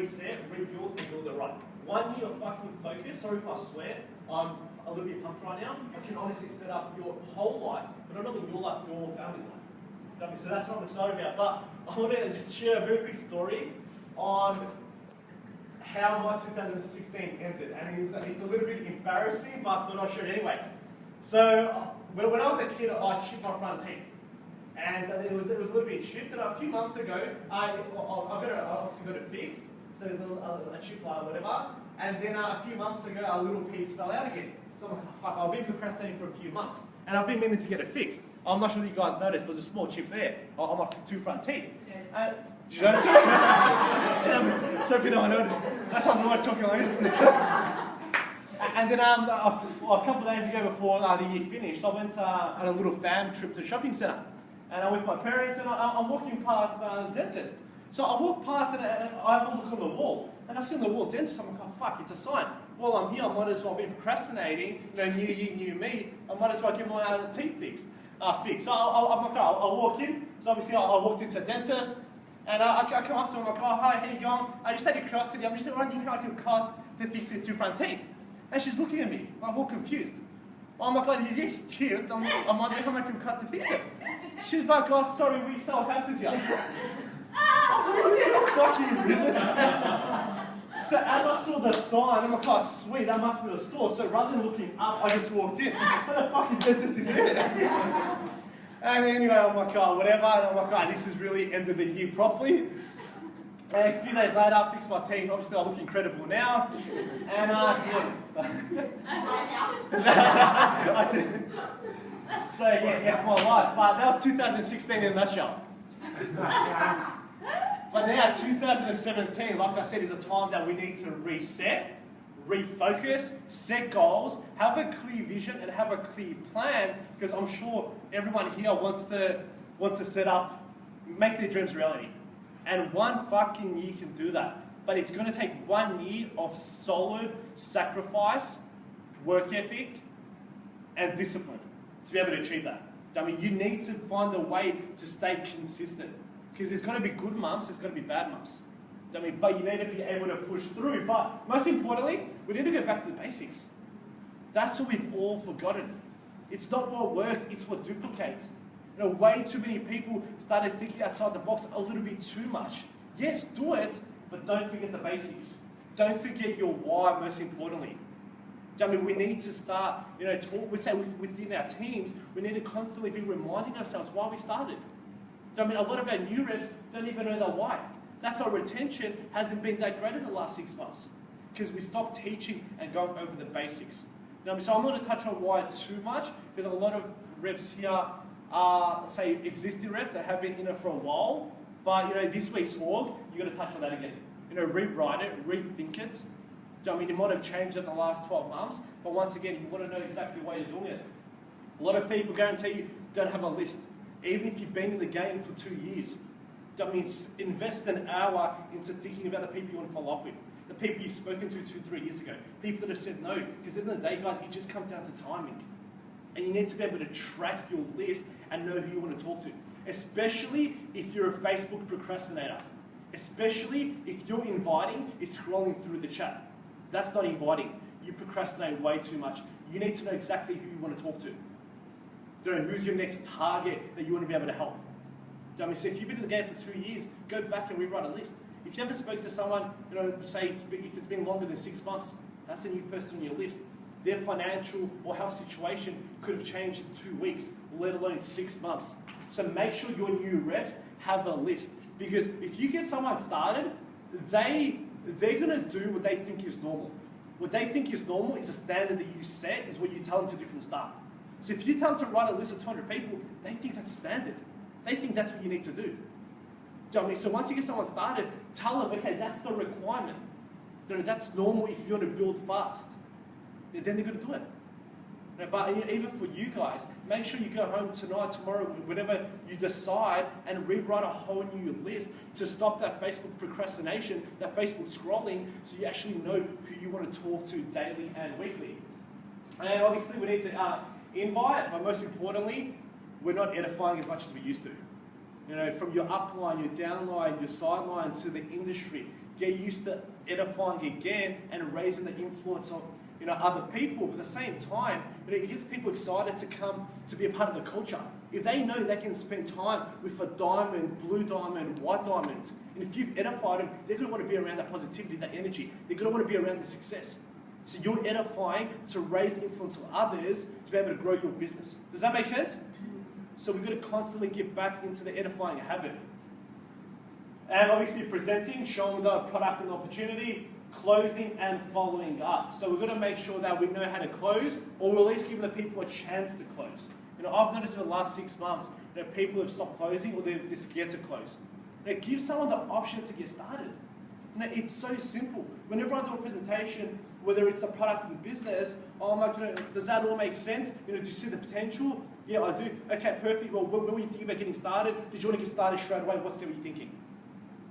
reset, rebuild, and build it right. 1 year of fucking focus. Sorry if I swear. I'm a little bit pumped right now. I can honestly set up your whole life, but not only your life, your family's life. So that's what I'm excited about. But I want to just share a very quick story on how my 2016 ended. And it's a little bit embarrassing, but I'll share it anyway. So when I was a kid, I chipped my front teeth. And it was a little bit chipped. And a few months ago, I obviously got it fixed. So there's a chip or whatever. And then a few months ago, a little piece fell out again. So I'm like, oh, fuck, I've been procrastinating for a few months. And I've been meaning to get it fixed. I'm not sure if you guys noticed, but there's a small chip there on my 2 front teeth. Did you notice it? So if you know I noticed. That's why I'm always talking like this. And then a couple of days ago before the year finished, I went on a little fam trip to the shopping centre. And I'm with my parents, and I'm walking past the dentist. So I walk past it, and I have a look on the wall. And I see on the wall dentist, I'm like, oh fuck, it's a sign. Well, I'm here, I might as well be procrastinating. You know, new year, new me. I might as well get my teeth fixed. So I'll walk in. So obviously I walked into the dentist, and I come up to him, I'm like, oh hi, how you going? I just had a curiosity, I'm just wondering how I can cost to fix these 2 front teeth. And she's looking at me, I'm all confused. I'm like, oh, you just chipped. I'm wondering how much you cut to fix it. She's like, oh, sorry, we sell houses here. Fucking realistic. So as I saw the sign, I'm like, oh, sweet, that must be the store. So rather than looking up, I just walked in. What the fucking dentist is here? And anyway, I'm like, oh, whatever. And I'm like, oh, this is really ended the year properly. And a few days later, I fixed my teeth. Obviously, I look incredible now. And yes. I did. So yeah, my life. But that was 2016 in a nutshell. But now 2017, like I said, is a time that we need to reset, refocus, set goals, have a clear vision, and have a clear plan. Because I'm sure everyone here wants to set up, make their dreams reality. And 1 fucking year can do that. But it's going to take 1 year of solid sacrifice, work ethic, and discipline to be able to achieve that. I mean, you need to find a way to stay consistent. Because there's going to be good months, there's going to be bad months. I mean, but you need to be able to push through. But most importantly, we need to go back to the basics. That's what we've all forgotten. It's not what works, it's what duplicates. You know, way too many people started thinking outside the box a little bit too much. Yes, do it, but don't forget the basics. Don't forget your why, most importantly. I mean, we need to start, you know, within our teams, we need to constantly be reminding ourselves why we started. I mean, a lot of our new reps don't even know their why. That's why retention hasn't been that great in the last 6 months. Because we stopped teaching and going over the basics. So I'm not going to touch on why too much, because a lot of reps here are, say, existing reps that have been in it for a while. But, you know, this week's org, you've got to touch on that again. You know, rewrite it, rethink it. So, I mean, it might have changed in the last 12 months, but once again, you want to know exactly why you're doing it. A lot of people, guarantee you, don't have a list. Even if you've been in the game for 2 years. I mean, invest an hour into thinking about the people you want to follow up with. The people you've spoken to 2-3 years ago. People that have said no. Because at the end of the day, guys, it just comes down to timing. And you need to be able to track your list and know who you want to talk to. Especially if you're a Facebook procrastinator. Especially if you're inviting is scrolling through the chat. That's not inviting. You procrastinate way too much. You need to know exactly who you want to talk to. You know, who's your next target that you want to be able to help. I mean, so if you've been in the game for 2 years, go back and rewrite a list. If you haven't spoken to someone, you know, say if it's been longer than 6 months, that's a new person on your list. Their financial or health situation could have changed in 2 weeks, let alone 6 months. So make sure your new reps have a list. Because if you get someone started, they're going to do what they think is normal. What they think is normal is a standard that you set, is what you tell them to do from the start. So if you tell them to write a list of 200 people, they think that's a standard. They think that's what you need to do. So once you get someone started, tell them, okay, that's the requirement. That's normal if you want to build fast. Then they're going to do it. But even for you guys, make sure you go home tonight, tomorrow, whenever you decide, and rewrite a whole new list to stop that Facebook procrastination, that Facebook scrolling, so you actually know who you want to talk to daily and weekly. And obviously we need to invite, but most importantly, we're not edifying as much as we used to. You know, from your upline, your downline, your sideline to the industry, get used to edifying again and raising the influence of other people. But at the same time, it gets people excited to come to be a part of the culture. If they know they can spend time with a diamond, blue diamond, white diamonds, and if you've edified them, they're going to want to be around that positivity, that energy. They're going to want to be around the success. So you're edifying to raise the influence of others to be able to grow your business. Does that make sense? So we've got to constantly get back into the edifying habit. And obviously presenting, showing the product and opportunity, closing and following up. So we've got to make sure that we know how to close, or we'll at least give the people a chance to close. I've noticed in the last 6 months that people have stopped closing or they're scared to close. Give someone the option to get started. It's so simple. Whenever I do a presentation, whether it's the product or the business, I'm like, does that all make sense? Do you see the potential? Yeah, I do. Okay, perfect. Well, when were you thinking about getting started? Did you want to get started straight away? What were you thinking?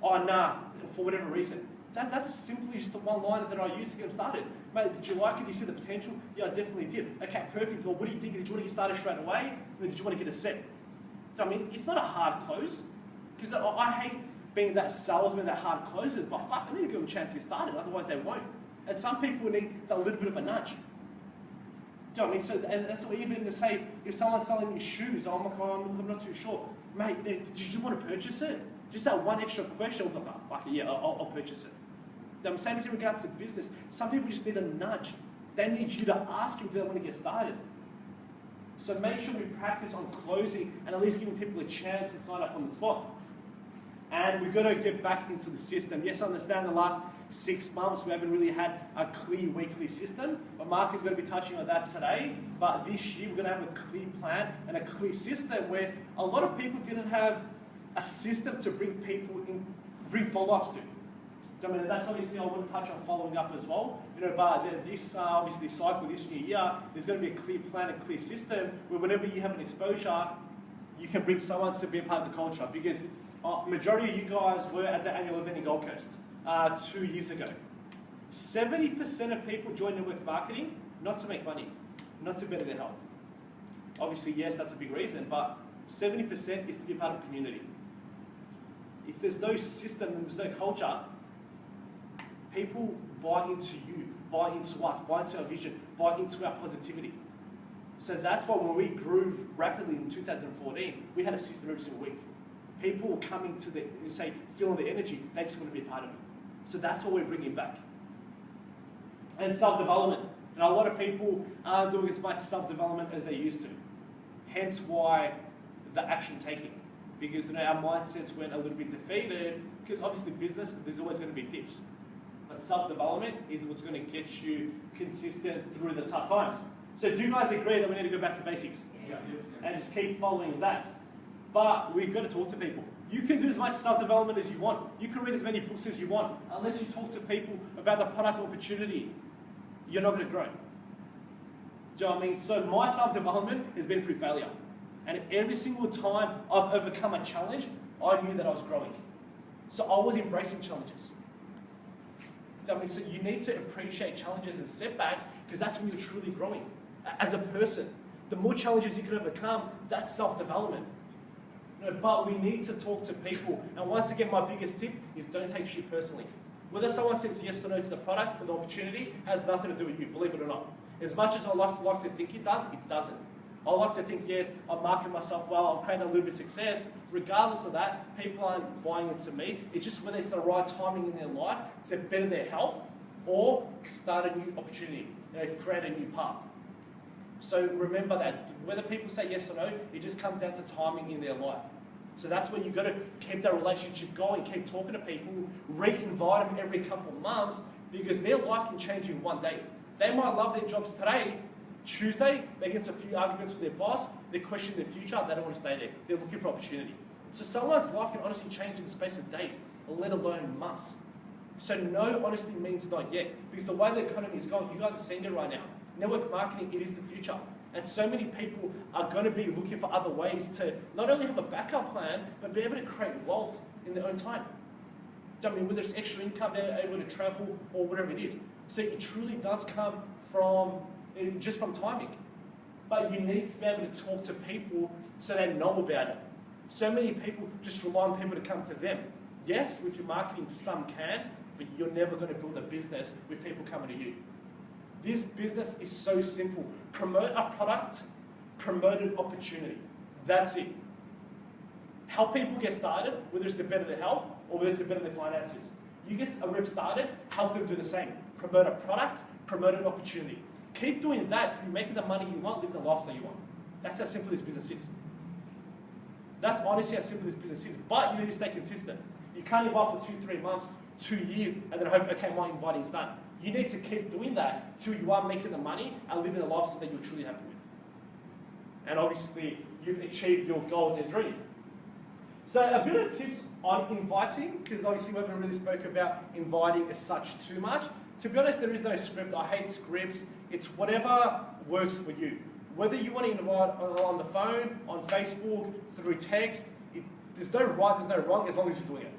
Oh, nah, for whatever reason. That's simply just the one liner that I use to get them started. Mate, did you like it? Did you see the potential? Yeah, I definitely did. Okay, perfect. Well, what do you think? Did you want to get started straight away? Or did you want to get a set? I mean, it's not a hard close. Because I hate being that salesman that hard closes, but fuck, I need to give them a chance to get started, otherwise they won't. And some people need a little bit of a nudge. Do you know what I mean? So that's what even to say, if someone's selling me shoes, I'm like, oh, I'm not too sure. Mate, did you want to purchase it? Just that one extra question, I'm like, oh, fuck it, yeah, I'll purchase it. The same as in regards to business. Some people just need a nudge. They need you to ask them if they want to get started. So make sure we practice on closing and at least giving people a chance to sign up on the spot. And we've got to get back into the system. Yes, I understand the last 6 months we haven't really had a clear weekly system, but Mark is going to be touching on that today. But this year we're going to have a clear plan and a clear system where a lot of people didn't have a system to bring people in, bring follow-ups to. I mean, that's obviously I want to touch on following up as well. But this obviously cycle this new year, there's going to be a clear plan, a clear system where whenever you have an exposure, you can bring someone to be a part of the culture. Because majority of you guys were at the annual event in Gold Coast 2 years ago. 70% of people join network marketing not to make money, not to better their health. Obviously, yes, that's a big reason, but 70% is to be a part of a community. If there's no system and there's no culture, people buy into you, buy into us, buy into our vision, buy into our positivity. So that's why when we grew rapidly in 2014, we had a system every single week. People were coming to feeling the energy, they just want to be a part of it. So that's what we're bringing back. And self-development. And a lot of people aren't doing as much self-development as they used to. Hence why the action taking. Because our mindsets went a little bit defeated, because obviously business, there's always going to be dips. But self-development is what's going to get you consistent through the tough times. So do you guys agree that we need to go back to basics? Yeah. And just keep following that? But we've got to talk to people. You can do as much self-development as you want. You can read as many books as you want. Unless you talk to people about the product opportunity, you're not going to grow. Do you know what I mean? So my self-development has been through failure. And every single time I've overcome a challenge, I knew that I was growing. So I was embracing challenges. I mean, so you need to appreciate challenges and setbacks because that's when you're truly growing as a person. The more challenges you can overcome, that's self-development. But we need to talk to people. And once again, my biggest tip is don't take shit personally. Whether someone says yes or no to the product or the opportunity has nothing to do with you, believe it or not. As much as I like to think it doesn't. I like to think, yes, I'm marketing myself well, I'm creating a little bit of success. Regardless of that, people aren't buying into me. It's just whether it's the right timing in their life to better their health or start a new opportunity, create a new path. So remember that, whether people say yes or no, it just comes down to timing in their life. So that's when you've got to keep that relationship going, keep talking to people, re-invite them every couple of months, because their life can change in one day. They might love their jobs today, Tuesday, they get into a few arguments with their boss, they question their future, they don't want to stay there. They're looking for opportunity. So someone's life can honestly change in the space of days, let alone months. So no honestly means not yet, because the way the economy is going, you guys are seeing it right now. Network marketing, it is the future. And so many people are going to be looking for other ways to not only have a backup plan, but be able to create wealth in their own time. I mean, whether it's extra income, they're able to travel, or whatever it is. So it truly does come from just from timing. But you need to be able to talk to people so they know about it. So many people just rely on people to come to them. Yes, with your marketing, some can. but you're never going to build a business with people coming to you. This business is so simple. Promote a product, promote an opportunity. That's it. Help people get started, whether it's to better their health or whether it's to better their finances. You get a rep started, help them do the same. Promote a product, promote an opportunity. Keep doing that to be making the money you want, living the lifestyle you want. That's how simple this business is. That's honestly how simple this business is. But you need to stay consistent. You can't invite for 2-3 months, 2 years, and then hope, okay, my inviting is done. You need to keep doing that till you are making the money and living the lifestyle that you're truly happy with. And obviously, you've achieved your goals and dreams. So a bit of tips on inviting, because obviously we haven't really spoke about inviting as such too much. To be honest, there is no script. I hate scripts. It's whatever works for you. Whether you want to invite on the phone, on Facebook, through text, there's no right, there's no wrong, as long as you're doing it.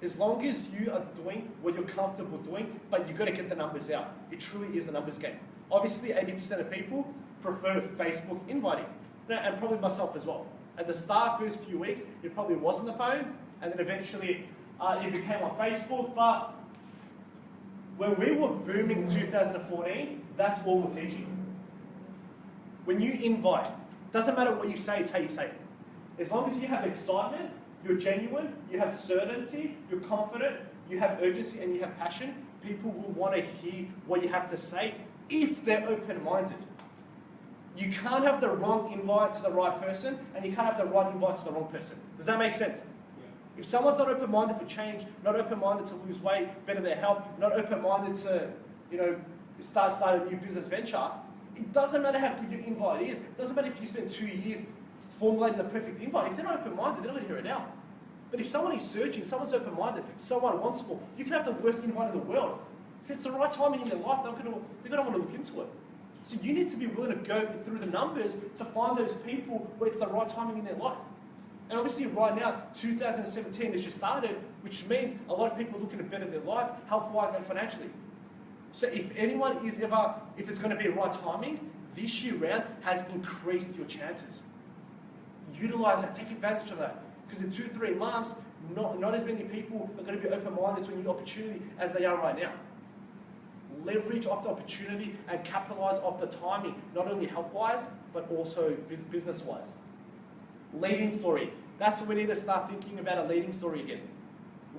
As long as you are doing what you're comfortable doing, but you've got to get the numbers out. It truly is a numbers game. Obviously, 80% of people prefer Facebook inviting, and probably myself as well. At the start, first few weeks, it probably was on the phone, and then eventually it became on Facebook. But when we were booming in 2014, that's all we're teaching. When you invite, doesn't matter what you say, it's how you say it. As long as you have excitement, you're genuine, you have certainty, you're confident, you have urgency, and you have passion, people will want to hear what you have to say if they're open-minded. You can't have the wrong invite to the right person, and you can't have the right invite to the wrong person. Does that make sense? Yeah. If someone's not open-minded for change, not open-minded to lose weight, better their health, not open-minded to, start a new business venture, it doesn't matter how good your invite is. It doesn't matter if you spend 2 years formulating the perfect invite. If they're not open-minded, they're not going to hear it out. But if someone is searching, someone's open-minded, someone wants more, you can have the worst invite in the world. If it's the right timing in their life, they're going to want to look into it. So you need to be willing to go through the numbers to find those people where it's the right timing in their life. And obviously right now, 2017 has just started, which means a lot of people are looking to better their life, health-wise and financially. So if anyone is ever, if it's going to be the right timing, this year round has increased your chances. Utilize that, take advantage of that. Because in 2-3 months, not as many people are going to be open-minded to a new opportunity as they are right now. Leverage off the opportunity and capitalize off the timing, not only health-wise, but also business-wise. Leading story. That's what we need to start thinking about, a leading story again.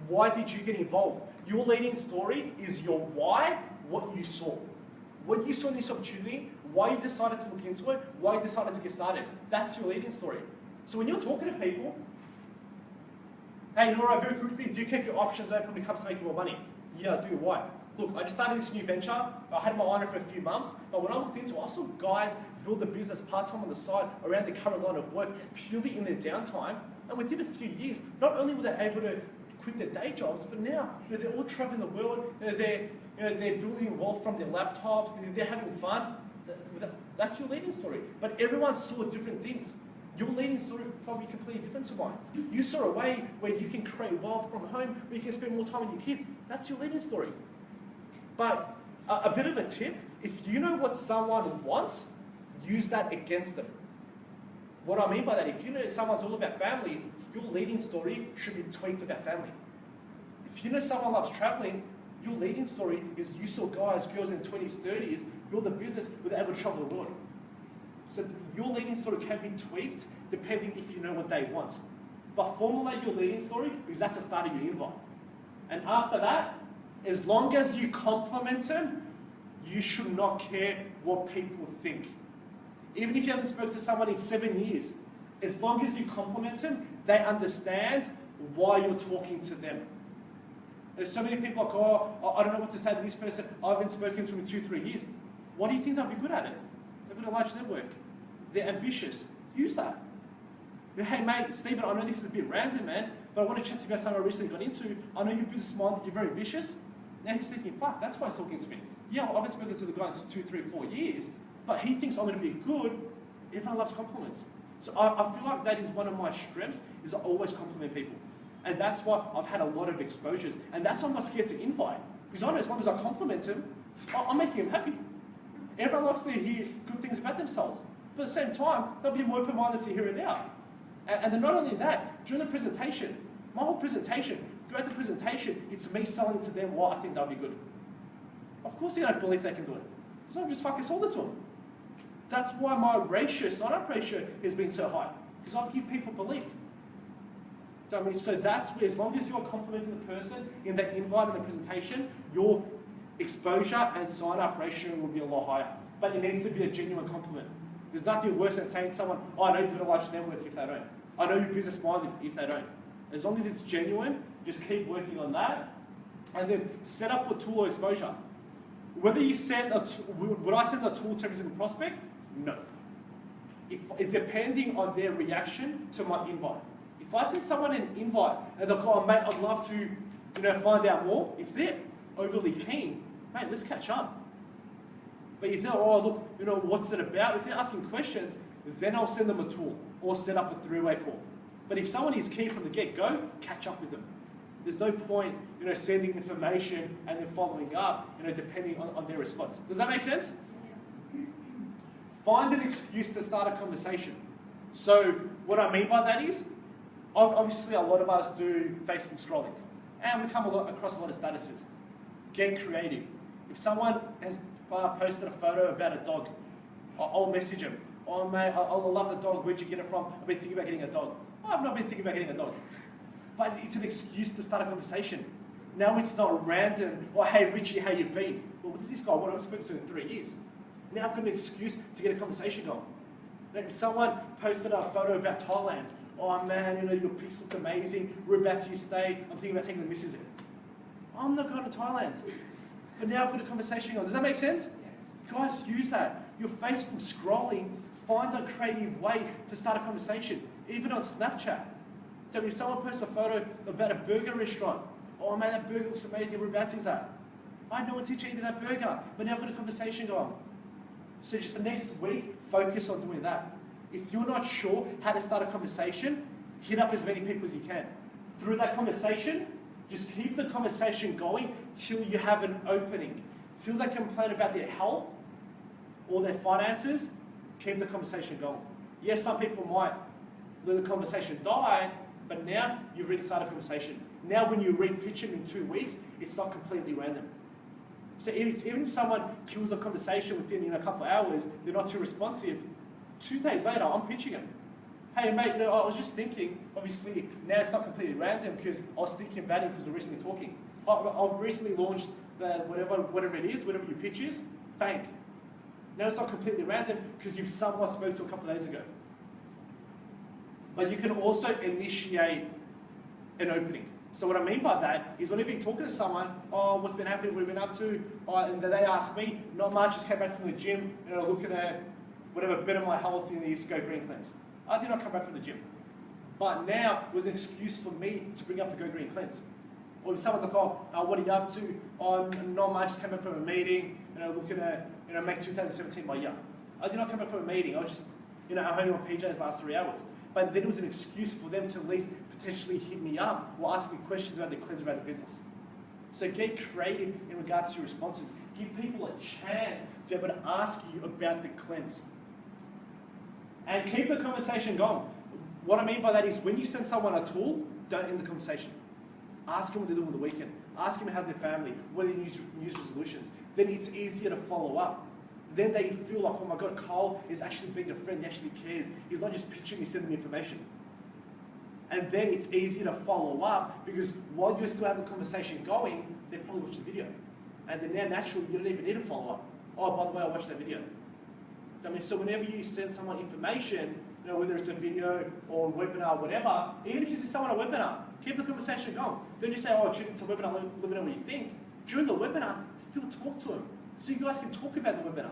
Why did you get involved? Your leading story is your why, what you saw. What you saw in this opportunity, why you decided to look into it, why you decided to get started. That's your leading story. So when you're talking to people, hey Nora, very quickly, do you keep your options open when it comes to making more money? Yeah, I do. Why? Look, I just started this new venture. I had my eye on it for a few months, but when I looked into it, I saw guys build a business part-time on the side around their current line of work purely in their downtime. And within a few years, not only were they able to quit their day jobs, but now they're all traveling the world. They're building wealth from their laptops. They're having fun. That's your leading story. But everyone saw different things. Your leading story is probably completely different to mine. You saw a way where you can create wealth from home, where you can spend more time with your kids. That's your leading story. But a bit of a tip, if you know what someone wants, use that against them. What I mean by that, if you know someone's all about family, your leading story should be tweaked about family. If you know someone loves traveling, your leading story is you saw guys, girls in 20s, 30s build a business where they're able to travel the world. So your leading story can be tweaked depending if you know what they want. But formulate your leading story because that's the start of your invite. And after that, as long as you compliment them, you should not care what people think. Even if you haven't spoken to someone in 7 years, as long as you compliment them, they understand why you're talking to them. There's so many people like, oh, I don't know what to say to this person. I haven't spoken to him in 2-3 years. Why do you think they'll be good at it? They've got a large network. They're ambitious. Use that. But, hey, mate, Stephen, I know this is a bit random, man, but I want to chat to you about something I recently got into. I know you're business-minded, you're very ambitious. Now he's thinking, fuck, that's why he's talking to me. Yeah, well, I haven't spoken to the guy in 2, 3, 4 years, but he thinks I'm going to be good. Everyone loves compliments. So I feel like that is one of my strengths, is I always compliment people. And that's why I've had a lot of exposures. And that's why I'm not scared to invite. Because I know as long as I compliment them, I'm making them happy. Everyone loves to hear good things about themselves. But at the same time, they'll be more open-minded to hear it out. And then not only that, during the presentation, my whole presentation, throughout the presentation, it's me selling to them why I think they'll be good. Of course they don't believe they can do it. So I'm just fucking sold it to them. That's why my ratio, sign-up ratio, has been so high. Because I give people belief. Do you know what I mean? So that's where, as long as you're complimenting the person in that invite and the presentation, your exposure and sign-up ratio will be a lot higher. But it needs to be a genuine compliment. There's nothing worse than saying to someone, oh, I know you're going to large network if they don't. I know you're business-minded if they don't. As long as it's genuine, just keep working on that. And then set up a tool or exposure. Whether you send would I send a tool to every single prospect? No. Depending on their reaction to my invite. If I send someone an invite and they're like, oh mate, I'd love to find out more, if they're overly keen, mate, let's catch up. But if they're, oh look, what's it about? If they're asking questions, then I'll send them a tool or set up a three-way call. But if someone is keen from the get-go, catch up with them. There's no point, sending information and then following up, depending on their response. Does that make sense? Find an excuse to start a conversation. So what I mean by that is, obviously a lot of us do Facebook scrolling, and we come across a lot of statuses. Get creative. If someone has posted a photo about a dog, I'll message them. Oh mate, I love the dog, where'd you get it from? I've been thinking about getting a dog. Oh, I've not been thinking about getting a dog. But it's an excuse to start a conversation. Now it's not random, or hey Richie, how you been? Well, what does this guy want? I haven't spoken to him in 3 years. Now I've got an excuse to get a conversation going. Now, if someone posted a photo about Thailand, oh man, your piece looked amazing, whereabouts you stay, I'm thinking about taking the missus in. I'm not going to Thailand. But now I've got a conversation going. Does that make sense? Guys, use that. Your Facebook scrolling, find a creative way to start a conversation. Even on Snapchat. If someone posts a photo about a burger restaurant, oh man, that burger looks amazing, whereabouts is that? I had no intention eating that burger, but now I've got a conversation going. So just the next week, focus on doing that. If you're not sure how to start a conversation, hit up as many people as you can. Through that conversation, just keep the conversation going till you have an opening. Till they complain about their health or their finances, keep the conversation going. Yes, some people might let the conversation die, but now you've really started a conversation. Now when you re-pitch them in 2 weeks, it's not completely random. So even if someone kills a conversation within a couple of hours, they're not too responsive, 2 days later, I'm pitching them. Hey mate, I was just thinking, obviously now it's not completely random because I was thinking about it because we're recently talking. I've recently launched the whatever it is, whatever your pitch is, bang. Now it's not completely random because you've somewhat spoke to a couple of days ago. But you can also initiate an opening. So what I mean by that is whenever you're talking to someone, oh, what's been happening, what have you been up to? And they ask me, not much, just came back from the gym, looking at whatever bit of my health in the East Go Green Cleanse. I did not come back from the gym. But now it was an excuse for me to bring up the Go Green Cleanse. Or if someone's like, oh, what are you up to? Oh, not much, just came back from a meeting, looking at, make 2017 my year. I did not come back from a meeting, I was just, at home in my PJs last 3 hours. But then it was an excuse for them to at least potentially hit me up or ask me questions about the cleanse, about the business. So get creative in regards to your responses. Give people a chance to be able to ask you about the cleanse. And keep the conversation going. What I mean by that is when you send someone a tool, don't end the conversation. Ask them what they do on the weekend. Ask them how's their family, what they use resolutions. Then it's easier to follow up. Then they feel like, oh my God, Carl is actually being a friend, he actually cares. He's not just pitching me, sending me information. And then it's easier to follow up because while you still have the conversation going, they've probably watched the video. And then now naturally, you don't even need to follow up. Oh, by the way, I watched that video. So whenever you send someone information, whether it's a video or a webinar or whatever, even if you send someone a webinar, keep the conversation going. Don't just say, oh, tune into a webinar, let me know what you think. During the webinar, still talk to them. So you guys can talk about the webinar.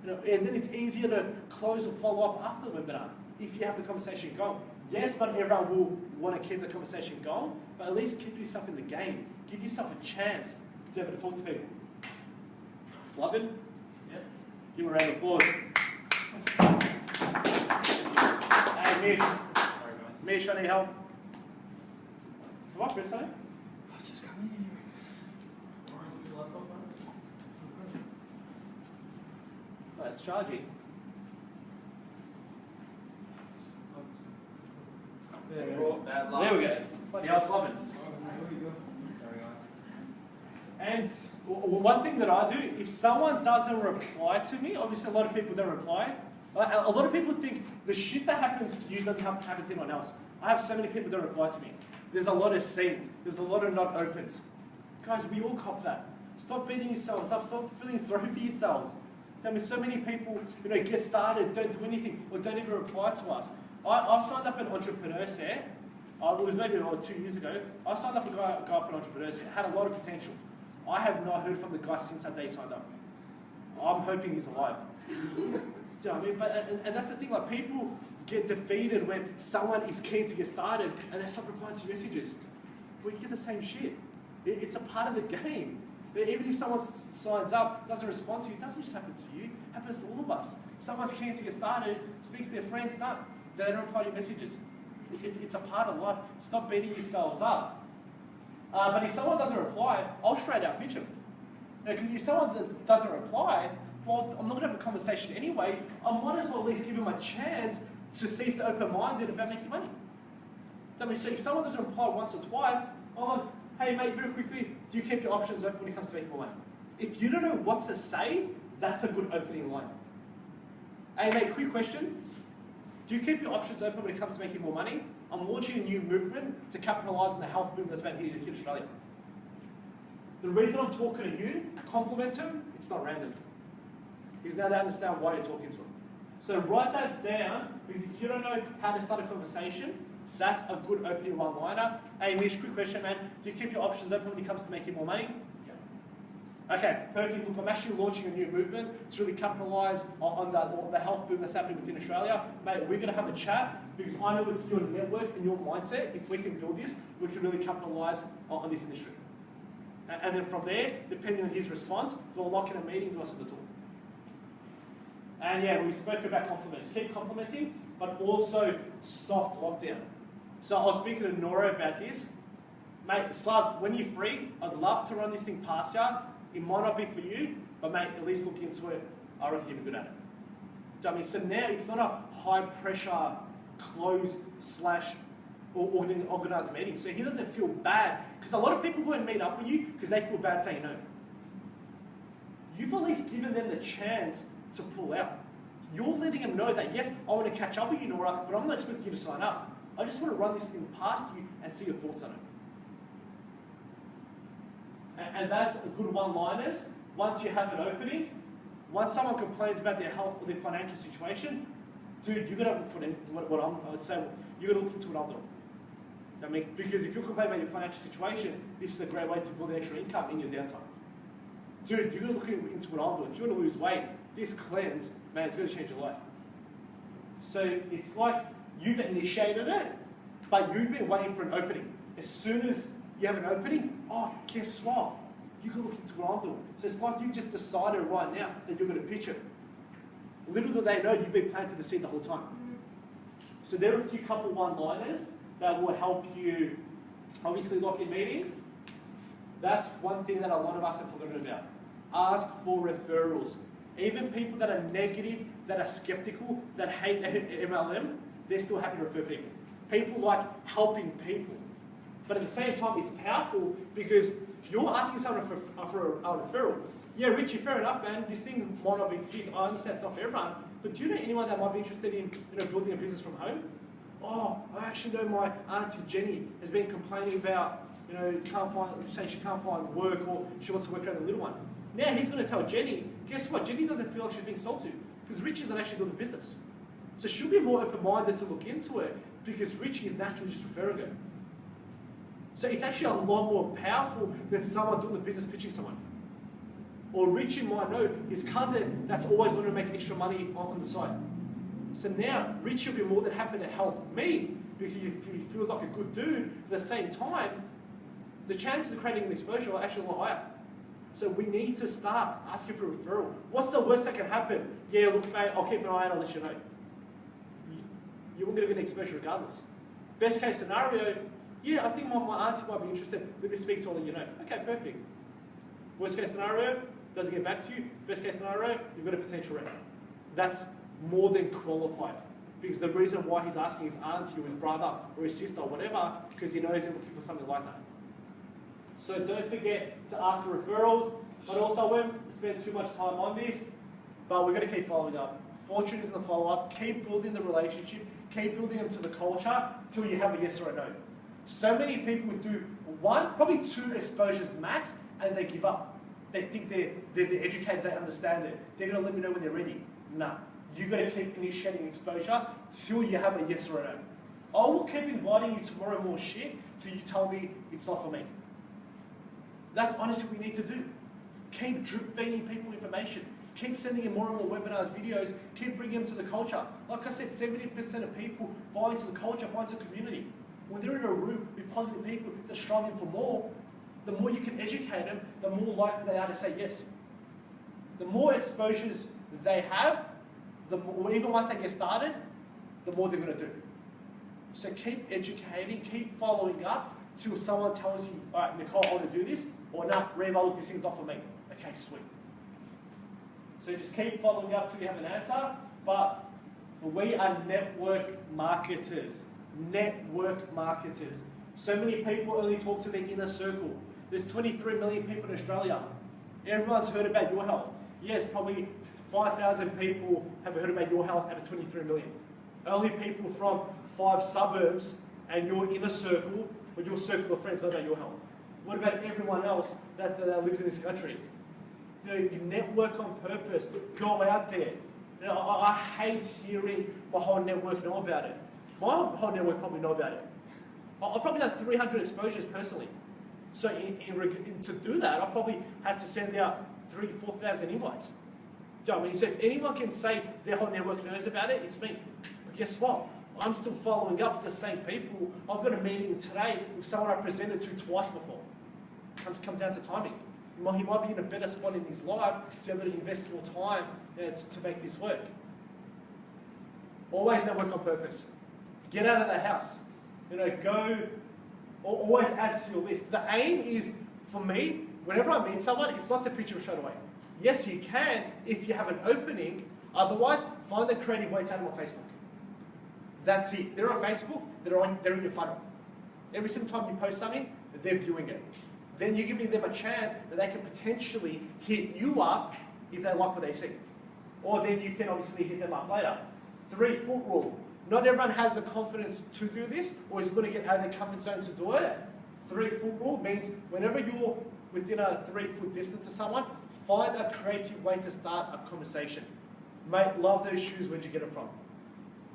And then it's easier to close or follow up after the webinar if you have the conversation going. Yes, not everyone will want to keep the conversation going, but at least keep yourself in the game. Give yourself a chance to be able to talk to people. Slugging? Yeah. Give him a round of applause. Hey, Mish. Sorry, guys. Mish, I need help. What, Chris? I've just come in. Oh, it's charging. There we go. Bloody hell, Sloven. One thing that I do, if someone doesn't reply to me, obviously a lot of people don't reply. A lot of people think the shit that happens to you doesn't happen to anyone else. I have so many people that don't reply to me. There's a lot of scenes. There's a lot of not opens. Guys, we all cop that. Stop beating yourselves up. Stop feeling sorry for yourselves. I mean, so many people, get started, don't do anything, or don't even reply to us. I signed up an entrepreneur set. It was maybe about 2 years ago. I signed up a guy up an entrepreneur set. Had a lot of potential. I have not heard from the guy since that day he signed up. I'm hoping he's alive. Do you know what I mean? And that's the thing, like people get defeated when someone is keen to get started and they stop replying to your messages. We get the same shit. It's a part of the game. Even if someone signs up, doesn't respond to you, it doesn't just happen to you, it happens to all of us. Someone's keen to get started, speaks to their friends, no, they don't reply to your messages. It's a part of life. Stop beating yourselves up. But if someone doesn't reply, I'll straight out pitch them. Because if someone doesn't reply, well, I'm not going to have a conversation anyway. I might as well at least give them a chance to see if they're open-minded about making money. I mean, so if someone doesn't reply once or twice, I'm like, hey mate, very quickly, do you keep your options open when it comes to making more money? If you don't know what to say, that's a good opening line. Hey mate, quick question. Do you keep your options open when it comes to making more money? I'm launching a new movement to capitalise on the health boom that's about here in Australia. The reason I'm talking to you, compliment him, it's not random. Because now they understand why you're talking to them. So write that down, because if you don't know how to start a conversation, that's a good opening one-liner. Hey Mish, quick question, man. Do you keep your options open when it comes to making more money? Yeah. Okay, perfect. Look, I'm actually launching a new movement to really capitalise on the health boom that's happening within Australia. Mate, we're going to have a chat, because I know with your network and your mindset, if we can build this, we can really capitalise on this industry. And then from there, depending on his response, we'll lock in a meeting to us at the door. And yeah, we spoke about compliments. Keep complimenting, but also soft lockdown. So I was speaking to Nora about this. Mate, Slav, when you're free, I'd love to run this thing past you. It might not be for you, but mate, at least look into it. I reckon you'll be good at it. Do you know what I mean? So now it's not a high pressure, close / organised meeting. So he doesn't feel bad. Because a lot of people won't meet up with you because they feel bad saying no. You've at least given them the chance to pull out. You're letting them know that, yes, I want to catch up with you, Nora, but I'm not expecting you to sign up. I just want to run this thing past you and see your thoughts on it. And that's a good one-liners. Once you have an opening, once someone complains about their health or their financial situation, dude, you've got to put in I would say, you've got to look into what I'm doing. I mean, because if you're complaining about your financial situation, this is a great way to build an extra income in your downtime. Dude, you've got to look into what I'm doing. If you want to lose weight, this cleanse, man, it's going to change your life. So it's like you've initiated it, but you've been waiting for an opening. As soon as you have an opening, oh, guess what? You can look into what I'm doing. So it's like you've just decided right now that you're going to pitch it. Little do they know you've been planting the seed the whole time. So there are a few couple one-liners that will help you obviously lock in meetings. That's one thing that a lot of us have forgotten about. Ask for referrals. Even people that are negative, that are skeptical, that hate MLM, they're still happy to refer people. People like helping people. But at the same time, it's powerful because if you're asking someone for a referral, yeah, Richie, fair enough, man, this thing might not be for you. I understand it's not for everyone, but do you know anyone that might be interested in building a business from home? Oh, I actually know my auntie Jenny has been complaining about, she can't find work or she wants to work around the little one. Now he's going to tell Jenny, guess what? Jenny doesn't feel like she's being sold to because Richie's not actually doing the business. So she'll be more open-minded to look into it because Richie is naturally just referring her. So it's actually a lot more powerful than someone doing the business pitching someone. Or Richie might know his cousin that's always wanted to make extra money on the side. So now Richie will be more than happy to help me because he feels like a good dude. At the same time, the chances of creating an exposure are actually a lot higher. So we need to start asking for a referral. What's the worst that can happen? Yeah, look, mate, I'll keep an eye out, I'll let you know. You're going to get an exposure regardless. Best case scenario, yeah, I think my auntie might be interested. Let me speak to her, let you know. Okay, perfect. Worst case scenario, doesn't get back to you. Best case scenario, you've got a potential rep. That's more than qualified. Because the reason why he's asking his auntie or his brother or his sister or whatever, because he knows they're looking for something like that. So don't forget to ask for referrals. But also, I won't spend too much time on this, but we're going to keep following up. Fortune is in the follow-up. Keep building the relationship. Keep building them to the culture till you have a yes or a no. So many people do one, probably two exposures max, and they give up. They think they're educated, they understand it. They're going to let me know when they're ready. Nah. You've got to keep initiating exposure till you have a yes or a no. I will keep inviting you to more and more shit till you tell me it's not for me. That's honestly what we need to do. Keep drip feeding people information. Keep sending in more and more webinars, videos. Keep bringing them to the culture. Like I said, 70% of people buy into the culture, buy into the community. When they're in a room with positive people that are striving for more, the more you can educate them, the more likely they are to say yes. The more exposures they have, the more, even once they get started, the more they're going to do. So keep educating, keep following up till someone tells you, all right, Nicole, I want to do this, or nah, Reba, look, this thing's not for me. Okay, sweet. So just keep following up till you have an answer, but we are network marketers. Network marketers. So many people only talk to their inner circle. There's 23 million people in Australia. Everyone's heard about your health. Yes, probably 5,000 people have heard about your health out of 23 million. Only people from 5 suburbs and your inner circle, or your circle of friends, know about your health. What about everyone else that lives in this country? You know, you network on purpose. Go out there. You know, I hate hearing my whole network know about it. My whole network probably know about it. I've probably done 300 exposures personally. So to do that, I probably had to send out 3,000 to 4,000 invites. You know what I mean? So if anyone can say their whole network knows about it, it's me. But guess what? I'm still following up with the same people. I've got a meeting today with someone I presented to twice before. Comes down to timing. He might be in a better spot in his life to be able to invest more time to make this work. Always network on purpose. Get out of the house. You know, go, or always add to your list. The aim is, for me, whenever I meet someone, it's not to pitch them straight away. Yes, you can if you have an opening. Otherwise, find a creative way to add them on Facebook. That's it. They're on Facebook, they're in your funnel. Every single time you post something, they're viewing it. Then you're giving them a chance that they can potentially hit you up if they like what they see. Or then you can obviously hit them up later. 3-foot rule. Not everyone has the confidence to do this or is going to get out of their comfort zone to do it. 3-foot rule means whenever you're within a 3-foot distance to someone, find a creative way to start a conversation. Mate, love those shoes, where'd you get them from?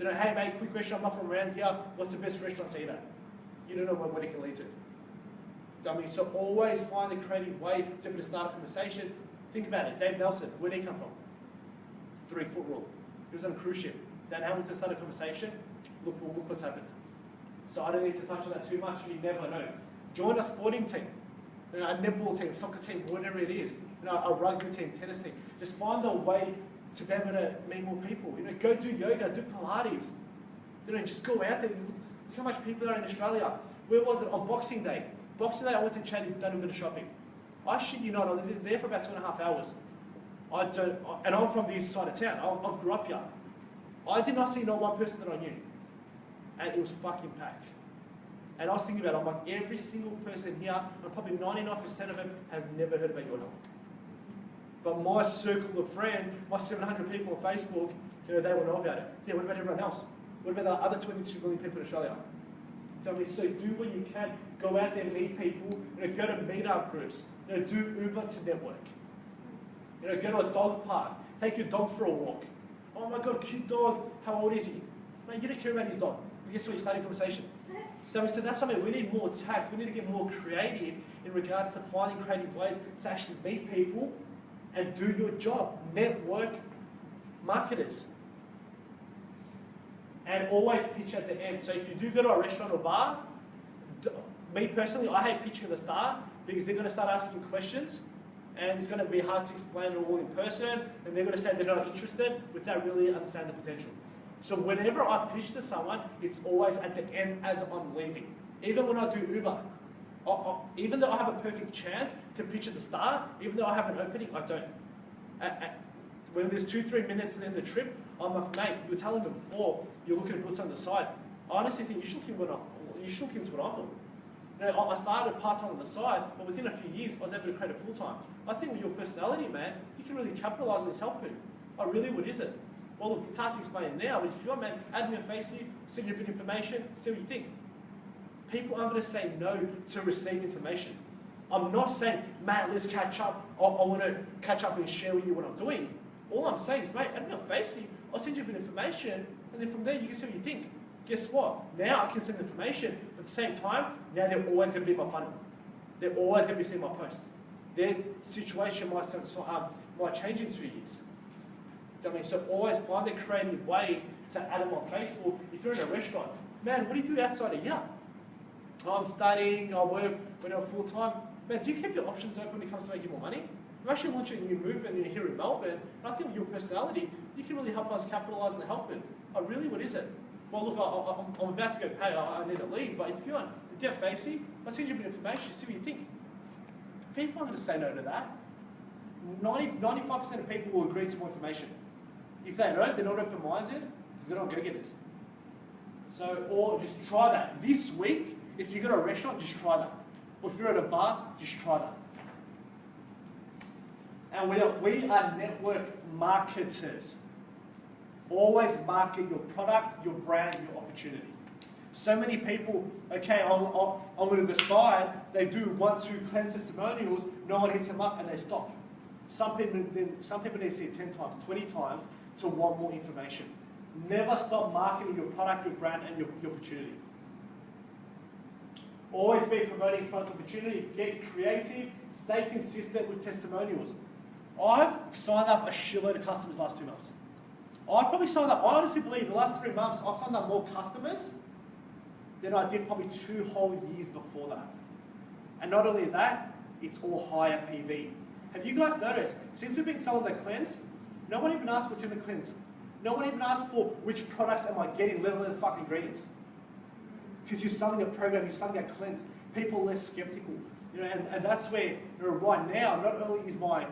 You know, hey mate, quick question, I'm not from around here, what's the best restaurant to eat at? You don't know what it can lead to. I mean, so always find a creative way to be able to start a conversation. Think about it. Dave Nelson, where did he come from? 3-foot rule. He was on a cruise ship. Dan Hamilton started a conversation. Look what's happened. So I don't need to touch on that too much. You never know. Join a sporting team, you know, a netball team, soccer team, whatever it is. You know, a rugby team, tennis team. Just find a way to be able to meet more people. You know, go do yoga, do Pilates. You know, just go out there. Look how much people are in Australia. Where was it on Boxing Day? Boxing Day, I went to Chandy, done a bit of shopping. I shit you not, I was there for about 2.5 hours. And I'm from the east side of town. I grew up here. I did not see not one person that I knew. And it was fucking packed. And I was thinking about it, I'm like, every single person here, and probably 99% of them have never heard about your health. But my circle of friends, my 700 people on Facebook, you know, they will know about it. Yeah, what about everyone else? What about the other 22 million people in Australia? So do what you can. Go out there, meet people. You know, go to meetup groups. You know, do Uber to network. You know, go to a dog park. Take your dog for a walk. Oh my God, cute dog. How old is he? Man, you don't care about his dog. I guess what you start a conversation. So that's something we need more tact. We need to get more creative in regards to finding creative ways to actually meet people and do your job. Network marketers. And always pitch at the end. So if you do go to a restaurant or bar, me personally, I hate pitching at the start because they're going to start asking questions and it's going to be hard to explain it all in person and they're going to say they're not interested without really understanding the potential. So whenever I pitch to someone, it's always at the end as I'm leaving. Even when I do Uber, even though I have a perfect chance to pitch at the start, even though I have an opening, I don't. When there's 2-3 minutes to the end of the trip, I'm like, mate, you were telling me before, you're looking to build something on the side. I honestly think you should look into what I'm doing. You know, I started part-time on the side, but within a few years, I was able to create a full-time. I think with your personality, man, you can really capitalize on this help people. I really would, is it? Well, look, it's hard to explain now, but if you want, man, add me on Facey, send you a bit of information, see what you think. People aren't going to say no to receive information. I'm not saying, man, let's catch up. I want to catch up and share with you what I'm doing. All I'm saying is, mate, add me on Facey, I'll send you a bit of information, and then from there you can see what you think. Guess what? Now I can send information, but at the same time, now they're always going to be in my funnel. They're always going to be seeing my post. Their situation might change in 2 years. You know what I mean? So always find a creative way to add them on Facebook. If you're in a restaurant, man, what do you do outside of here? Oh, I'm studying, I work, when I'm full-time. Man, do you keep your options open when it comes to making more money? We're actually launching a new movement here in Melbourne, and I think with your personality, you can really help us capitalise on the help it. Oh, really? What is it? Well, look, I'm about to go pay, I need to leave, but if you want, the Dev Facey, I'll send you a bit of information, see what you think. People aren't going to say no to that. 95% of people will agree to more information. If they don't, they're not open-minded, they're not go-getters. So, or just try that. This week, if you go to a restaurant, just try that. Or if you're at a bar, just try that. And we are network marketers. Always market your product, your brand, your opportunity. So many people, okay, I'm going to decide, they do 1, 2 cleanse testimonials, no one hits them up and they stop. Some people need to see it 10 times, 20 times to want more information. Never stop marketing your product, your brand, and your opportunity. Always be promoting this product opportunity, get creative, stay consistent with testimonials. I've signed up a shitload of customers the last 2 months. I honestly believe the last 3 months, I've signed up more customers than I did probably 2 whole years before that. And not only that, it's all higher PV. Have you guys noticed, since we've been selling the cleanse, no one even asks what's in the cleanse. No one even asks for which products am I getting, let alone the fucking ingredients. Because you're selling a program, you're selling a cleanse. People are less skeptical. You know, and that's where, you know, right now, not only is my,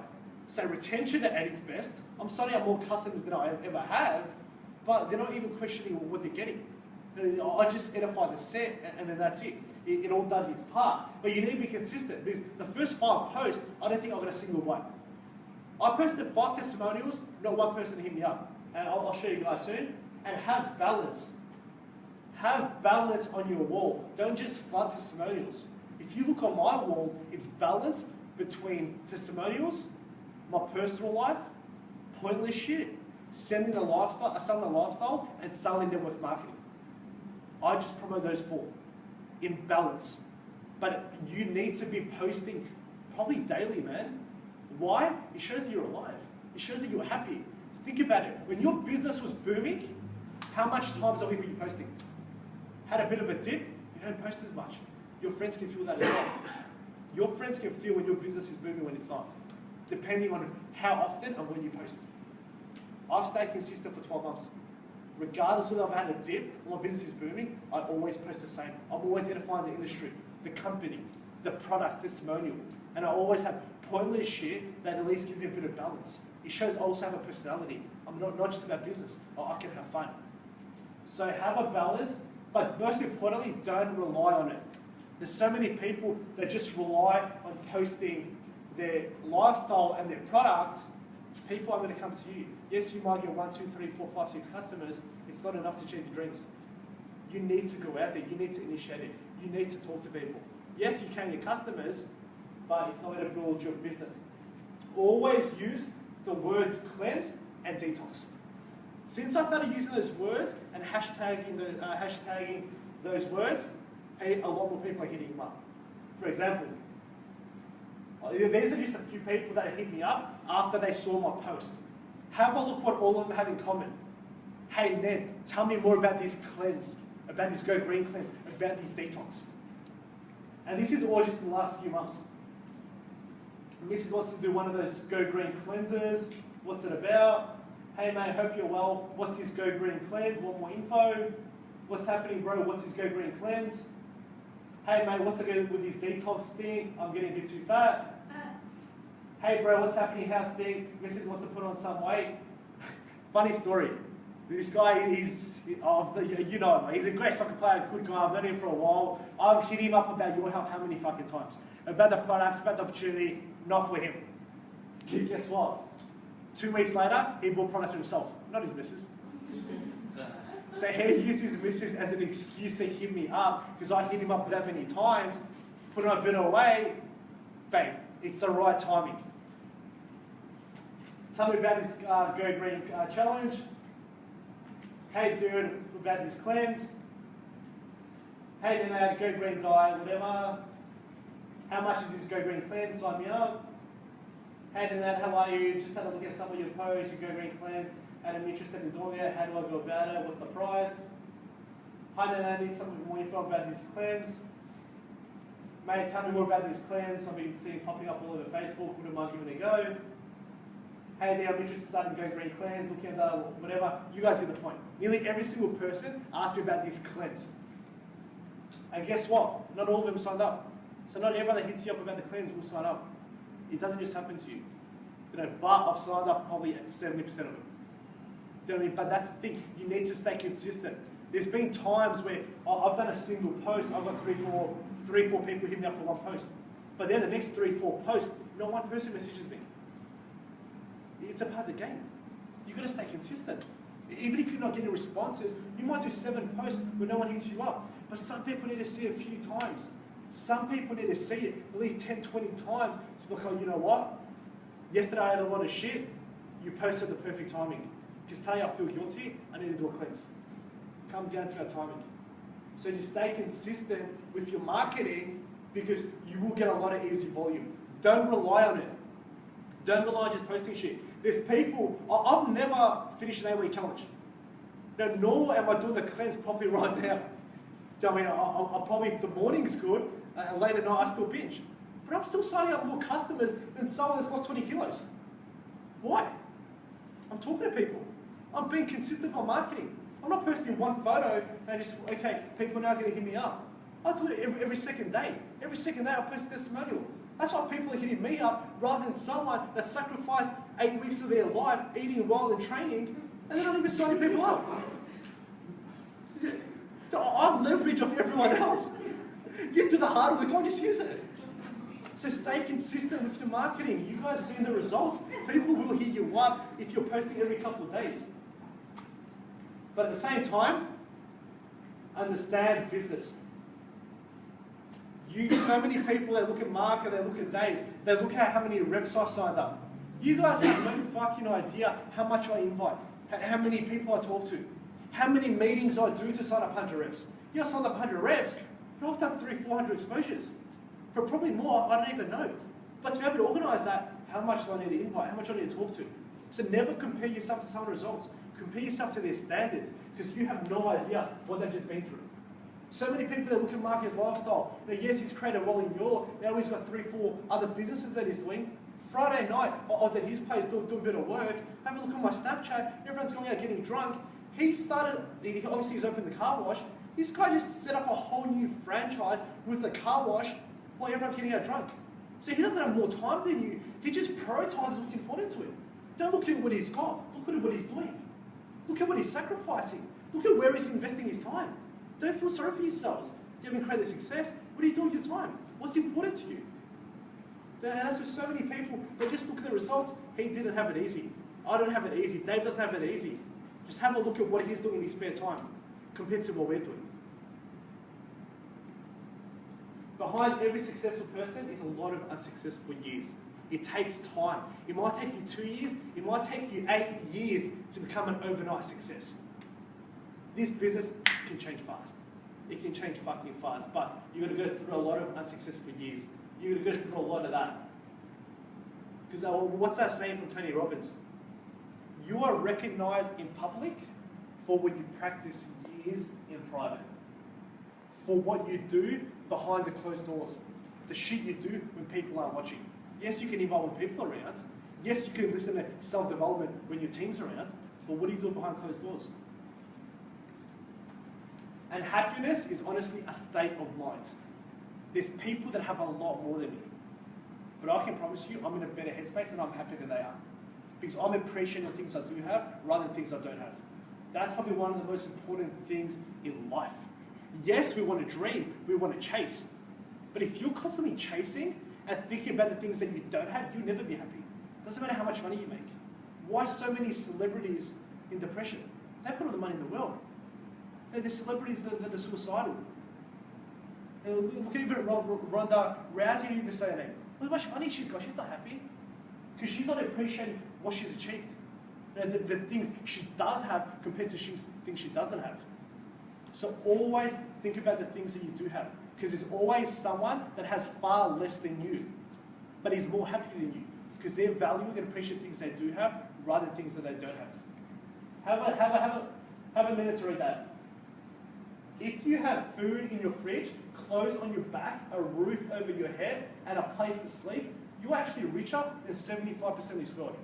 say, retention at its best, I'm signing up more customers than I ever have, but they're not even questioning what they're getting. You know, I just edify the set, and then that's it. It all does its part. But you need to be consistent, because the first 5 posts, I don't think I got a single one. I posted 5 testimonials, not one person hit me up. And I'll show you guys soon. And have balance. Have balance on your wall. Don't just flood testimonials. If you look on my wall, it's balance between testimonials, my personal life, pointless shit, selling a lifestyle, and selling network marketing. I just promote those 4 in balance. But you need to be posting probably daily, man. Why? It shows that you're alive. It shows that you're happy. Think about it. When your business was booming, how much times a week were you posting? Had a bit of a dip, you don't post as much. Your friends can feel that as well. Your friends can feel when your business is booming, when it's not, depending on how often and when you post. I've stayed consistent for 12 months. Regardless whether I've had a dip or my business is booming, I always post the same. I'm always edifying the industry, the company, the products, testimonial. And I always have pointless shit that at least gives me a bit of balance. It shows I also have a personality. I'm not just about business. I can have fun. So have a balance, but most importantly, don't rely on it. There's so many people that just rely on posting their lifestyle and their product. People are going to come to you. Yes, you might get 1, 2, 3, 4, 5, 6 customers. It's not enough to achieve your dreams. You need to go out there. You need to initiate it. You need to talk to people. Yes, you can get customers, but it's not going to build your business. Always use the words cleanse and detox. Since I started using those words and hashtagging those words, a lot more people are hitting them up. For example, these are just a few people that hit me up after they saw my post. Have a look what all of them have in common. Hey Ned, tell me more about this cleanse, about this Go Green cleanse, about this detox. And this is all just in the last few months. Mrs. wants to do one of those Go Green cleanses. What's it about? Hey mate, hope you're well. What's this Go Green cleanse? Want more info? What's happening, bro? What's this Go Green cleanse? Hey mate, what's it going with this detox thing? I'm getting a bit too fat. Hey bro, what's happening? How's things? Mrs. wants to put on some weight. Funny story. This guy is, you know him, he's a great soccer player, good guy, I've known him for a while. I've hit him up about your health how many fucking times? About the products, about the opportunity, not for him. Guess what? 2 weeks later, he bought products for himself, not his missus. So he used his missus as an excuse to hit me up, because I hit him up that many times, put my bit away, bang, it's the right timing. Tell me about this Go Green challenge. Hey dude, about this cleanse. Hey Nenad, Go Green diet, whatever. How much is this Go Green cleanse? Sign me up. Hey Nenad, how are you? Just had a look at some of your posts, your Go Green cleanse, and I'm interested in doing it. How do I go about it? What's the price? Hi Nenad, I need some more info about this cleanse. Mate, tell me more about this cleanse. I've been seeing it popping up all over Facebook. Wouldn't mind giving it a go. Hey there, I'm interested in starting Go Green cleanse, looking at the whatever. You guys get the point. Nearly every single person asked me about this cleanse. And guess what? Not all of them signed up. So not everyone that hits you up about the cleanse will sign up. It doesn't just happen to you. But I've signed up probably 70% of them. You know what I mean? But that's the thing. You need to stay consistent. There's been times where I've done a single post. I've got three, four people hit me up for one post. But then the next 3, 4 posts, not one person messages me. It's a part of the game. You've got to stay consistent. Even if you're not getting responses, you might do 7 posts where no one hits you up. But some people need to see it a few times. Some people need to see it at least 10, 20 times to be like, oh, you know what? Yesterday I had a lot of shit. You posted the perfect timing. Because today I feel guilty, I need to do a cleanse. It comes down to our timing. So just stay consistent with your marketing because you will get a lot of easy volume. Don't rely on it. Don't rely on just posting shit. There's people, I've never finished an 8-week challenge. Now, nor am I doing the cleanse properly right now. I mean, I probably, the morning's good, and late at night I still binge. But I'm still signing up more customers than someone that's lost 20 kilos. Why? I'm talking to people. I'm being consistent on marketing. I'm not posting one photo and just, okay, people are now going to hit me up. I do it every second day. Every second day I post a testimonial. That's why people are hitting me up rather than someone that sacrificed 8 weeks of their life eating well and training, and they're not even signing people up. I'm leverage of everyone else. You do the hard work, I just use it. So stay consistent with your marketing. You guys see the results. People will hit you up if you're posting every couple of days. But at the same time, understand business. So many people, they look at Mark and they look at Dave, they look at how many reps I signed up. You guys have no fucking idea how much I invite, how many people I talk to, how many meetings I do to sign up 100 reps. Yeah, I signed up 100 reps, but I've done 300, 400 exposures. But probably more, I don't even know. But to be able to organise that, how much do I need to invite, how much do I need to talk to? So never compare yourself to someone's results. Compare yourself to their standards, because you have no idea what they've just been through. So many people that look at Mark's lifestyle. Now, yes, he's created well in your, now he's got 3, 4 other businesses that he's doing. Friday night, I was at his place doing a bit of work. Have a look at my Snapchat. Everyone's going out getting drunk. Obviously he's opened the car wash. This guy just set up a whole new franchise with the car wash while everyone's getting out drunk. So he doesn't have more time than you. He just prioritizes what's important to him. Don't look at what he's got. Look at what he's doing. Look at what he's sacrificing. Look at where he's investing his time. Don't feel sorry for yourselves. You haven't created success. What are you doing with your time? What's important to you? And that's with so many people. They just look at the results. He didn't have it easy. I don't have it easy. Dave doesn't have it easy. Just have a look at what he's doing in his spare time compared to what we're doing. Behind every successful person is a lot of unsuccessful years. It takes time. It might take you 2 years. It might take you 8 years to become an overnight success. This business can change fast. It can change fucking fast, but you've got to go through a lot of unsuccessful years. You've got to go through a lot of that. Because what's that saying from Tony Robbins? You are recognized in public for what you practice years in private. For what you do behind the closed doors. The shit you do when people aren't watching. Yes, you can involve when people are around. Yes, you can listen to self-development when your team's around. But what do you do behind closed doors? And happiness is honestly a state of mind. There's people that have a lot more than me. But I can promise you, I'm in a better headspace and I'm happier than they are. Because I'm appreciating the things I do have rather than things I don't have. That's probably one of the most important things in life. Yes, we want to dream, we want to chase. But if you're constantly chasing and thinking about the things that you don't have, you'll never be happy. Doesn't matter how much money you make. Why so many celebrities in depression? They've got all the money in the world. They're celebrities that are suicidal. Look at even Ronda Rousey, even say her name. Look how much money she's got. She's not happy. Because she's not appreciating what she's achieved. The things she does have compared to things she doesn't have. So always think about the things that you do have. Because there's always someone that has far less than you, but is more happy than you. Because they're valuing and appreciating things they do have rather than things that they don't have. Have a minute to read that. If you have food in your fridge, clothes on your back, a roof over your head, and a place to sleep, you're actually richer than 75% of this world.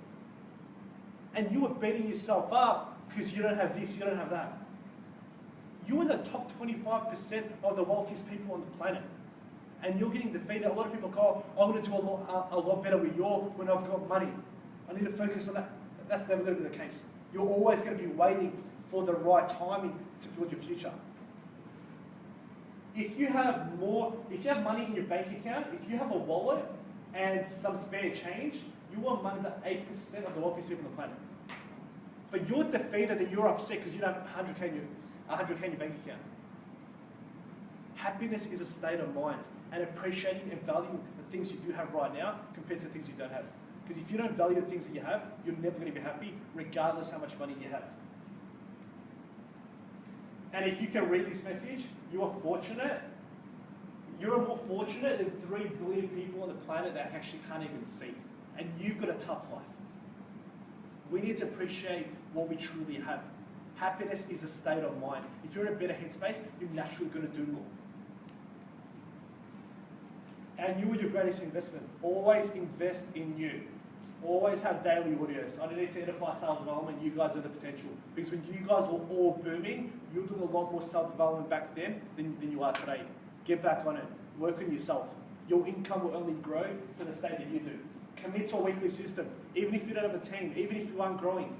And you are beating yourself up because you don't have this, you don't have that. You're in the top 25% of the wealthiest people on the planet. And you're getting defeated. A lot of people call, I'm going to do a lot better with when I've got money. I need to focus on that. That's never going to be the case. You're always going to be waiting for the right timing to build your future. If you have money in your bank account, if you have a wallet and some spare change, you are among the 8% of the wealthiest people on the planet. But you're defeated and you're upset because you don't have 100K in your bank account. Happiness is a state of mind and appreciating and valuing the things you do have right now compared to the things you don't have. Because if you don't value the things that you have, you're never going to be happy regardless how much money you have. And if you can read this message, you are fortunate. You're more fortunate than 3 billion people on the planet that actually can't even see. And you've got a tough life. We need to appreciate what we truly have. Happiness is a state of mind. If you're in a better headspace, you're naturally going to do more. And you are your greatest investment. Always invest in you. Always have daily audios. Underneath to edify self-development, you guys are the potential. Because when you guys were all booming, you were doing a lot more self-development back then than you are today. Get back on it. Work on yourself. Your income will only grow for the state that you do. Commit to a weekly system. Even if you don't have a team, even if you aren't growing,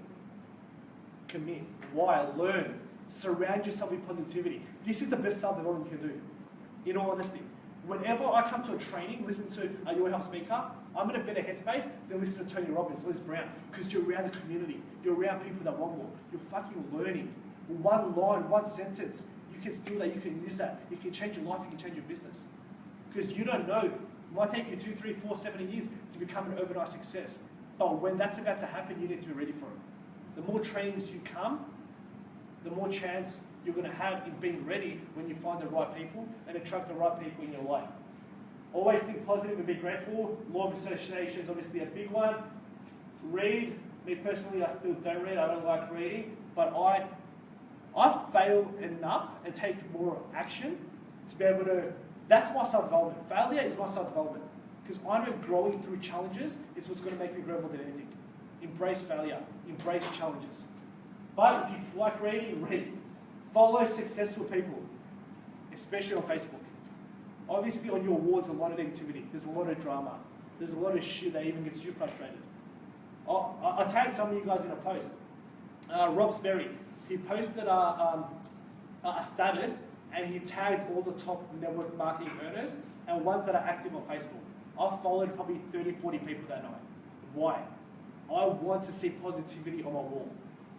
commit. Why? Learn. Surround yourself with positivity. This is the best self-development you can do. In all honesty. Whenever I come to a training, listen to a Your Health speaker, I'm in a better headspace than listen to Tony Robbins, Liz Brown, because you're around the community. You're around people that want more. You're fucking learning. One line, one sentence, you can steal that, you can use that. It can change your life, it can change your business. Because you don't know. It might take you 2, 3, 4, 7 years to become an overnight success. But when that's about to happen, you need to be ready for it. The more trainings you come, the more chance you're going to have in being ready when you find the right people and attract the right people in your life. Always think positive and be grateful. Law of association is obviously a big one. Read. Me personally, I still don't read. I don't like reading. But I fail enough and take more action to be able to... That's my self-development. Failure is my self-development. Because I know growing through challenges is what's going to make me grow more than anything. Embrace failure. Embrace challenges. But if you like reading, read. Follow successful people, especially on Facebook. Obviously on your walls, a lot of negativity. There's a lot of drama. There's a lot of shit that even gets you frustrated. I tagged some of you guys in a post. Rob Sperry, he posted a status and he tagged all the top network marketing earners and ones that are active on Facebook. I followed probably 30, 40 people that night. Why? I want to see positivity on my wall.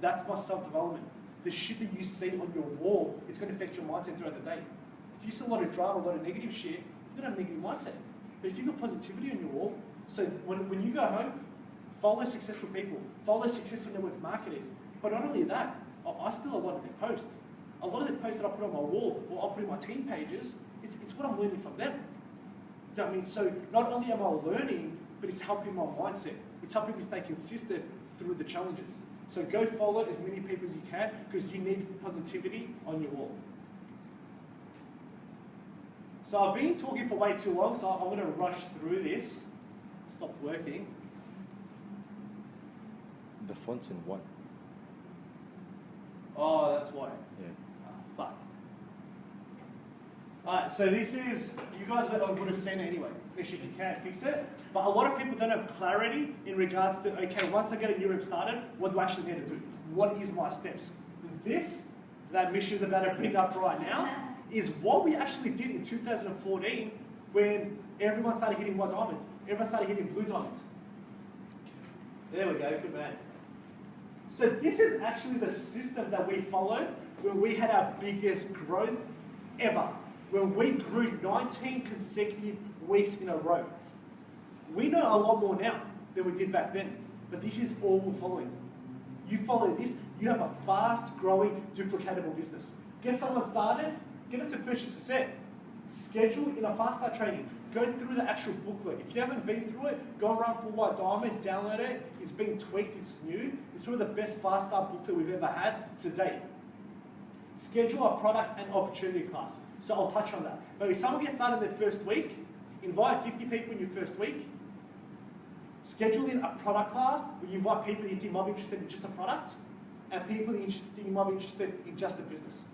That's my self-development. The shit that you see on your wall, it's going to affect your mindset throughout the day. If you see a lot of drama, a lot of negative shit, you're going to have a negative mindset. But if you've got positivity on your wall, so when you go home, follow successful people, follow successful network marketers. But not only that, I steal a lot of their posts. A lot of the posts that I put on my wall, or I put in my team pages, it's what I'm learning from them. You know what I mean? So not only am I learning, but it's helping my mindset. It's helping me stay consistent through the challenges. So go follow as many people as you can because you need positivity on your wall. So I've been talking for way too long, so I'm going to rush through this. It stopped working. The font's in white. Oh, that's why. Yeah. Oh, fuck. Alright, so this is, you guys would have seen it anyway, especially if you can't fix it. But a lot of people don't have clarity in regards to, okay, once I get a new rep started, what do I actually need to do? What is my steps? this, that Misha's about to bring up right now, is what we actually did in 2014 when everyone started hitting white diamonds. Everyone started hitting blue diamonds. There we go, good man. So this is actually the system that we followed when we had our biggest growth ever. When we grew 19 consecutive weeks in a row. We know a lot more now than we did back then, but this is all we're following. You follow this, you have a fast growing, duplicatable business. Get someone started, get them to purchase a set, schedule in a fast start training, go through the actual booklet. If you haven't been through it, go around for White Diamond, download it, it's been tweaked, it's new. It's probably the best fast start booklet we've ever had to date. Schedule a product and opportunity class. So I'll touch on that. But if someone gets started in their first week, invite 50 people in your first week, schedule in a product class where you invite people you think might be interested in just a product, and people that you think might be interested in just a business.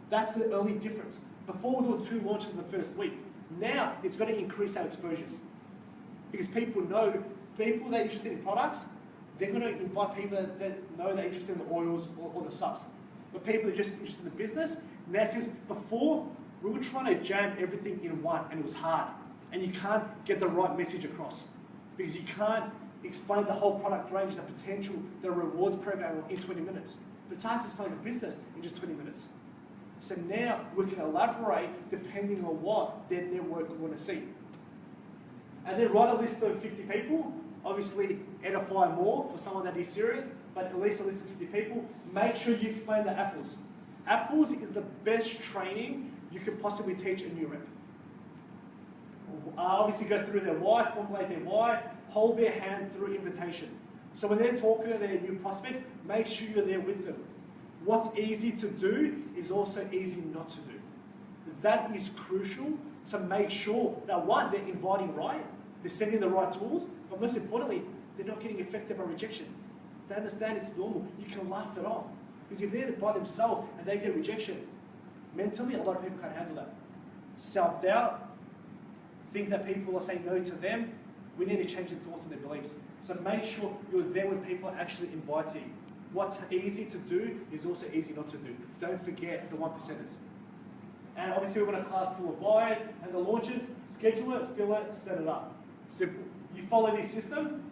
That's the early difference. Before we do 2 launches in the first week, now it's going to increase our exposures. Because people know, people that are interested in products, they're going to invite people that know they're interested in the oils or the subs. But people that are just interested in the business, now because before, we were trying to jam everything in one and it was hard. And you can't get the right message across. Because you can't explain the whole product range, the potential, the rewards program in 20 minutes. But it's hard to explain the business in just 20 minutes. So now we can elaborate depending on what their network want to see. And then write a list of 50 people. Obviously, edify more for someone that is serious, but at least a list of 50 people. Make sure you explain the apples. Apples is the best training you could possibly teach a new rep. Obviously go through their why, formulate their why, hold their hand through invitation. So when they're talking to their new prospects, make sure you're there with them. What's easy to do is also easy not to do. That is crucial to make sure that one, they're inviting right, they're sending the right tools, but most importantly, they're not getting affected by rejection. They understand it's normal. You can laugh it off. Because if they're by themselves and they get rejection, mentally a lot of people can't handle that. Self-doubt, think that people are saying no to them, we need to change their thoughts and their beliefs. So make sure you're there when people are actually inviting. What's easy to do is also easy not to do. Don't forget the 1%ers. And obviously we've got a class full of buyers and the launches. Schedule it, fill it, set it up. Simple. You follow this system,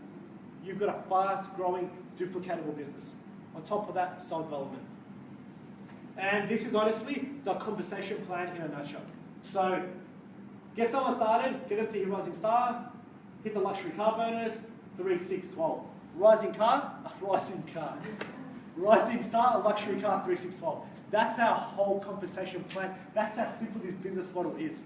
you've got a fast growing, duplicatable business. On top of that, self-development. And this is honestly the conversation plan in a nutshell. So get someone started, get them to hit Rising Star, hit the luxury car bonus, 3, 6, 12. Rising Star, a luxury car, 3, 6, 12. That's our whole compensation plan. That's how simple this business model is.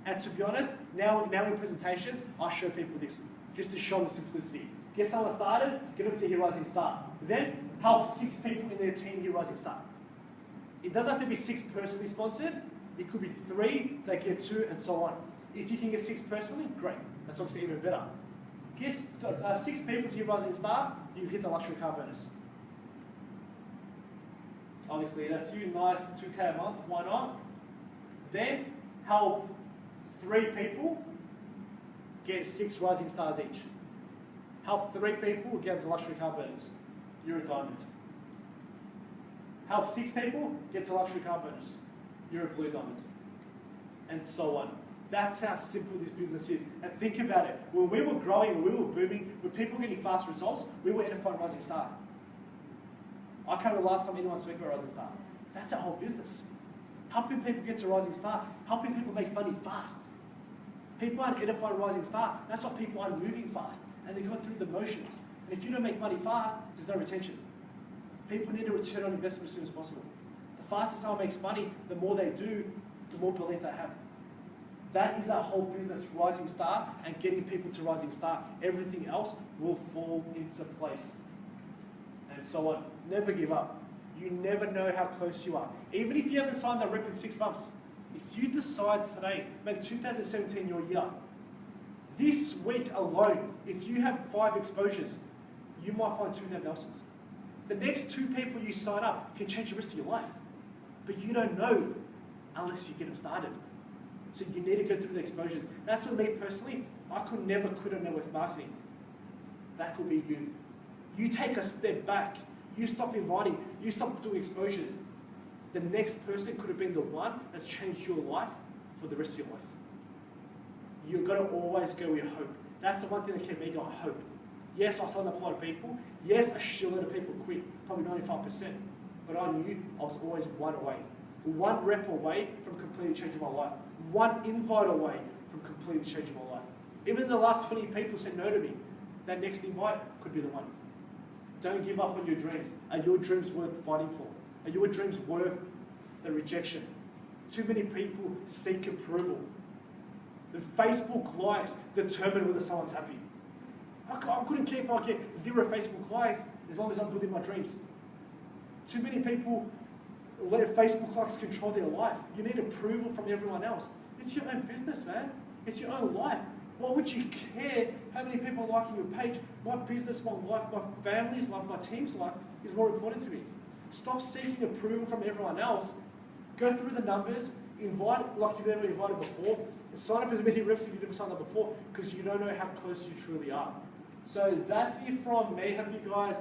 And to be honest, now in presentations, I show people this, just to show the simplicity. Get someone started, get them to hit Rising Star. Then help 6 people in their team hit Rising Star. It doesn't have to be 6 personally sponsored. It could be 3, they get 2, and so on. If you can get 6 personally, great. That's obviously even better. Get 6 people to hit Rising Star, you've hit the luxury car bonus. Obviously, that's you, nice, 2K a month, why not? Then help 3 people get 6 Rising Stars each. Help 3 people get the luxury car bonus. You're a diamond. Help 6 people get the luxury car bonus. You're a blue diamond. And so on. That's how simple this business is. And think about it. When we were growing, when we were booming, when people were getting fast results, we were edifying Rising Star. I can't remember the last time anyone spoke about Rising Star. That's our whole business. Helping people get to Rising Star, helping people make money fast. People aren't edifying Rising Star. That's why people aren't moving fast. And they're going through the motions. And if you don't make money fast, there's no retention. People need a return on investment as soon as possible. The faster someone makes money, the more they do, the more belief they have. That is our whole business, Rising Star, and getting people to Rising Star. Everything else will fall into place. And so on. Never give up. You never know how close you are. Even if you haven't signed that rep in 6 months, if you decide today, make 2017 your year, this week alone, if you have 5 exposures, you might find 2 Ned Nelsons. The next 2 people you sign up can change the rest of your life. But you don't know unless you get them started. So you need to go through the exposures. That's for me personally, I could never quit on network marketing. That could be you. You take a step back. You stop inviting, you stop doing exposures. The next person could have been the one that's changed your life for the rest of your life. You've got to always go with hope. That's the one thing that kept me going, hope. Yes, I signed up a lot of people. Yes, a shitload of people quit, probably 95%. But I knew I was always one away. One rep away from completely changing my life. One invite away from completely changing my life. Even the last 20 people said no to me. That next invite could be the one. Don't give up on your dreams. Are your dreams worth fighting for? Are your dreams worth the rejection? Too many people seek approval. The Facebook likes determine whether someone's happy. I couldn't care if I get 0 Facebook likes as long as I'm building my dreams. Too many people let Facebook likes control their life. You need approval from everyone else. It's your own business, man. It's your own life. Why would you care how many people are liking your page? My business, my life, my family's life, my team's life is more important to me. Stop seeking approval from everyone else. Go through the numbers, invite like you've never invited before, and sign up as many reps as you've never signed up before because you don't know how close you truly are. So that's it from me. Hope you guys